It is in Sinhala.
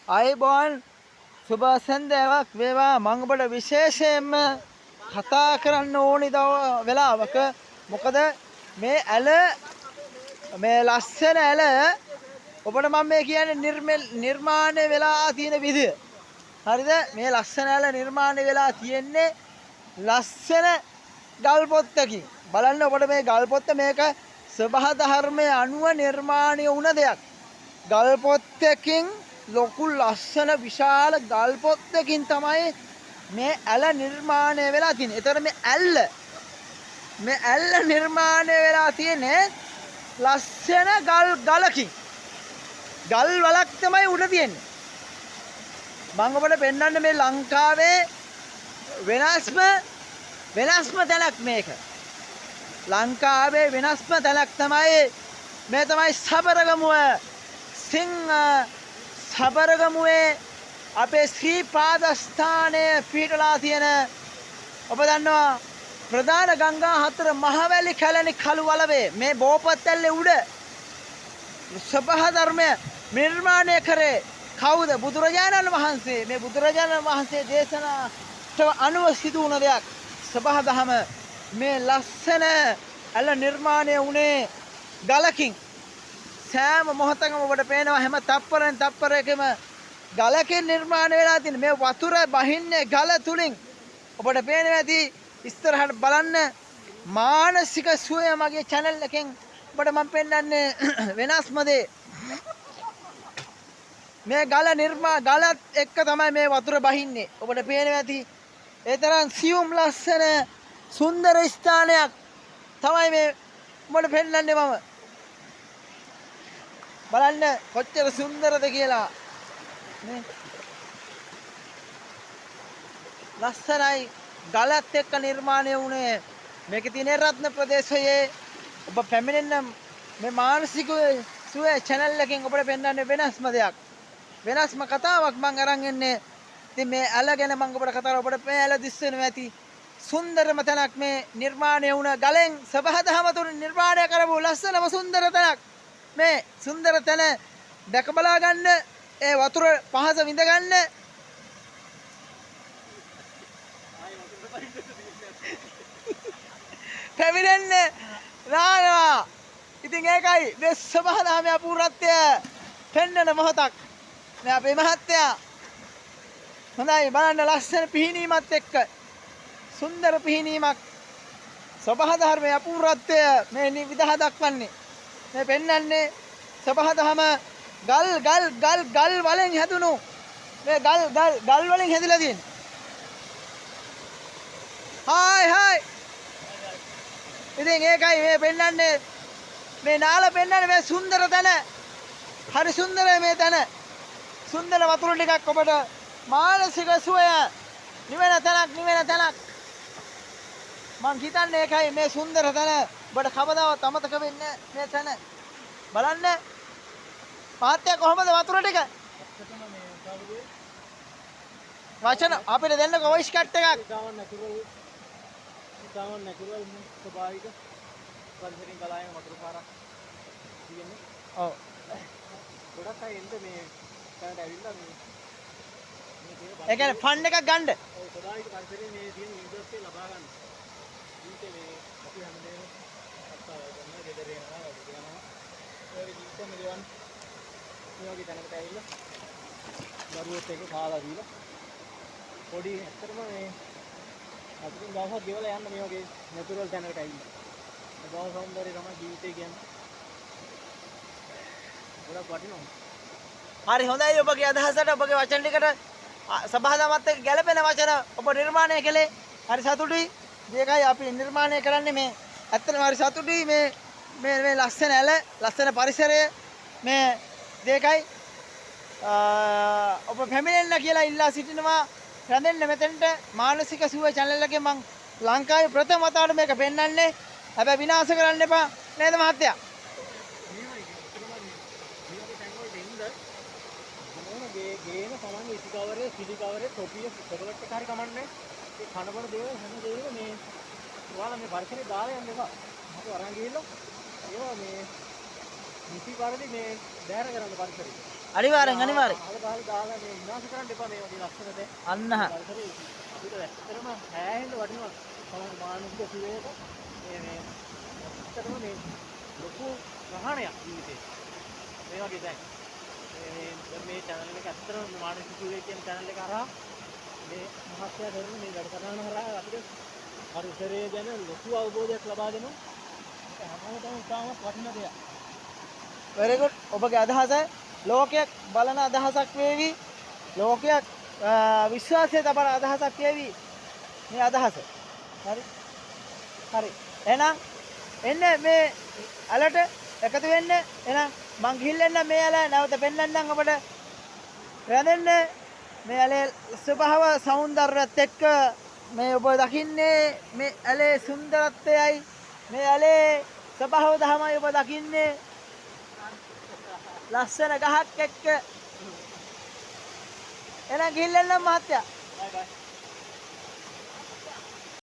ආයිබෝන් සුබ සන්ධ්‍යාවක් වේවා මම ඔබට විශේෂයෙන්ම කතා කරන්න ඕනි වෙලාවක මොකද මේ ඇල මේ ලස්සන ඇල ඔබට මම මේ කියන්නේ නිර්මාණය වෙලා තියෙන විදිය හරිද මේ ලස්සන ඇල නිර්මාණය වෙලා තියෙන්නේ ලස්සන ගල් පොත්තකින් බලන්න ඔබට මේ ගල් පොත්ත මේක සබහා ධර්මයේ අනුව නිර්මාණය වුණ දෙයක් ගල් පොත්තකින් ලොකු ලස්සන විශාල ගල් පොත්තකින් තමයි මේ ඇල නිර්මාණය වෙලා තියෙන්නේ. ඒතර මේ ඇල්ල නිර්මාණය වෙලා තියෙන්නේ ලස්සන ගලකින්. ගල් වලක් තමයි උඩ තියෙන්නේ. මම ඔබට පෙන්නන්න මේ ලංකාවේ වෙනස්ම තැනක් මේක. ලංකාවේ වෙනස්ම තැනක් තමයි මේ තමයි සබරගමුව සබරගමුවේ අපේ ශ්‍රී පාදස්ථානයේ පිහිටලා තියෙන ඔබ දන්නවා ප්‍රධාන ගංගා හතර මහවැලි කැලණි කළු වලවේ මේ බෝපත්තැල්ලේ උඩ සබහා ධර්මය නිර්මාණය කරේ කවුද බුදුරජාණන් වහන්සේ මේ බුදුරජාණන් වහන්සේ දේශනාට අනුව සිදු වුණ දෙයක් සබහා දහම මේ ලස්සන ඇල නිර්මාණය වුණේ ගලකින් සෑම මොහොතකම ඔබට පේනවා හැම තප්පරයකම ගලකින් නිර්මාණය වෙලා තියෙන මේ වතුර බහින්නේ ගල තුලින් ඔබට පේනවා ඇති ඉස්සරහට බලන්න මානසික සුවය මගේ channel එකෙන් ඔබට මම පෙන්නන්නේ වෙනස්ම දේ මේ ගලත් එක්ක තමයි මේ වතුර බහින්නේ ඔබට පේනවා ඇති ඒ තරම් සියුම් ලස්සන සුන්දර ස්ථානයක් තමයි මේ ඔබට පෙන්නන්නේ මම බලන්න කොච්චර සුන්දරද කියලා නේ ලස්සනයි ගලත් එක්ක නිර්මාණය වුණේ මේකේ තියෙන රත්න ප්‍රදේශයේ ඔබ පැමිණෙන්න මේ මානසික සුවය channel එකෙන් ඔබට පෙන්වන්නේ වෙනස්ම දෙයක් වෙනස්ම කතාවක් මම අරන් එන්නේ ඉතින් මේ ඇල ගැන මම ඔබට කතා කරලා ඔබට මේ ඇල දිස් වෙනවා ඇති සුන්දරම තැනක් මේ නිර්මාණය වුණ ගලෙන් සබහදහම තුන නිර්මාණය කරපු ලස්සනම සුන්දර තැනක් මේ සුන්දර තැන දැක බලා ගන්න ඒ වතුර පහස විඳ ගන්න පැමිණෙන්න නානවා ඉතින් ඒකයි මේ සබහදහමේ අපූර්වත්වය පෙන්වන මොහොතක් මේ අපේ මහත්තයා හොඳයි බලන්න ලස්සන පිහිනීමත් එක්ක සුන්දර පිහිනීමක් සබහදහමේ අපූර්වත්වය මේ විදහා දක්වන්නේ මේ පෙන්වන්නේ සබහදහම ගල් වලින් හැදුණු මේ ගල් වලින් හැදිලා තියෙන. හායි ඉතින් ඒකයි මේ පෙන්වන්නේ මේ නාල පෙන්වන්නේ මේ සුන්දර තැන. හරි සුන්දරයි මේ තැන. සුන්දර වතුර ටිකක් ඔබට මානසික සුවය නිවෙන තැනක් මං හිතන්නේ ඒකයි මේ සුන්දර තැන ඔබට කවදාවත් අමතක වෙන්නේ මේ තැන. බලන්න මහත්තයා කොහමද වතුර ටික? වචන අපිට දෙන්නකො වොයිස් කට් එකක්. ඉතාලම නැතුරල් ස්වභාවික පරිසරයෙන් ගලායන වතුර පාරක් තියෙන්නේ. ඔව්. ගොඩක් අය එන්න මේ තැනට ඇවිල්ලා මේ ඒ කියන්නේ ෆන් එකක් ගන්න. ඔව් ස්වභාවික පරිසරයේ මේ තියෙන ඉන්ට්‍රස්ට් එක ලබා ගන්න. ජීවිතේ මේ අපි හැමදේම අත්පාර කරන ගෙදර යනවා වැඩ කරනවා. ඒ ජීවිතේ මෙලවන් මේ වගේ තැනකට ඇවිල්ලා දරුවොත් එක්ක කාලා දීලා පොඩි ඇත්තටම මේ අතුරින් දවසක් ගෙවලා යන්න මේ වගේ නැතුරල් තැනකට ඇවිල්ලා. ඒ බව සෞන්දර්යය තමයි ජීවිතේ කියන්නේ. ගොඩක් වටිනවා. හරි හොඳයි ඔබගේ අදහසට ඔබගේ වචන ටිකට සබහාදමත් එක්ක ගැළපෙන වචන ඔබ නිර්මාණය කළේ. හරි සතුටුයි. මේකයි අපි නිර්මාණය කරන්නේ මේ ඇත්තටම හරි සතුටුයි මේ ලස්සන ඇල ලස්සන පරිසරය මේ දෙකයි ඔබ පැමිණෙන්න කියලා ඉල්ලා සිටිනවා. රැඳෙන්න මෙතෙන්ට මානසික සුව channel එකේ මං ලංකාවේ ප්‍රථම වතාවට මේක පෙන්වන්නේ. හැබැයි විනාශ කරන්න එපා නේද මහත්තයා? ගේන සමන් ඉසි කවරේ සිලි කවරේ තොපිය චොකලට් එක හරි කමන්නේ. ඒ කනබර දේවල් හැම දෙයක්ම මේ ඔයාලා මේ පරිසරේ දාලා යන්න එපා. අපි අරන් ගිහිල්ලා ඒවා මේ නිසි පරිදි මේ බැහැර කරන්න පරිසරේ. අනිවාර්යෙන් අනිවාර්යෙන්. අහල ගහලා දාලා මේ විනාශ කරන්න එපා මේ වගේ ලස්සන දේ. අන්න හා. පරිසරයේ අපිට ඇත්තටම හැයෙන්න වටිනවා. සමහර මානසික සුවයක මේ ඇත්තටම මේ ලොකු ප්‍රහාණයක් ජීවිතේ. මේ වගේ දැන් මේ channel එක ඇත්තටම මානසික සුවය කියන channel එක හරහා මේ මහත්ය කරන මේ වැඩසටහන හරහා අපිට පරිසරය ගැන ලොකු අවබෝධයක් ලබා දෙනවා. ඒක හැමෝටම ඉතාමත් වටින දෙයක්. very good. ඔබගේ අදහස ලෝකයක් බලන අදහසක් වේවි. ලෝකයක් විශ්වාසය තබන අදහසක් වේවි. මේ අදහස. හරි. හරි. එහෙනම් එන්න මේ අලට එකතු වෙන්න. එහෙනම් මං ගිහිල්ලා එන්න මේ අල නැවත පෙන්වන්නම් ඔබට. වැදෙන්න මේ අලේ ස්වභාව సౌందර්යයත් එක්ක මේ ඔබ දකින්නේ මේ ඇලේ සුන්දරත්වයයි මේ ඇලේ ස්වභාව දහමයි ඔබ දකින්නේ ලස්සන ගහක් එක්ක. එහෙනම් ගිහිල්ලා එන්න මහත්තයා. බයි බයි.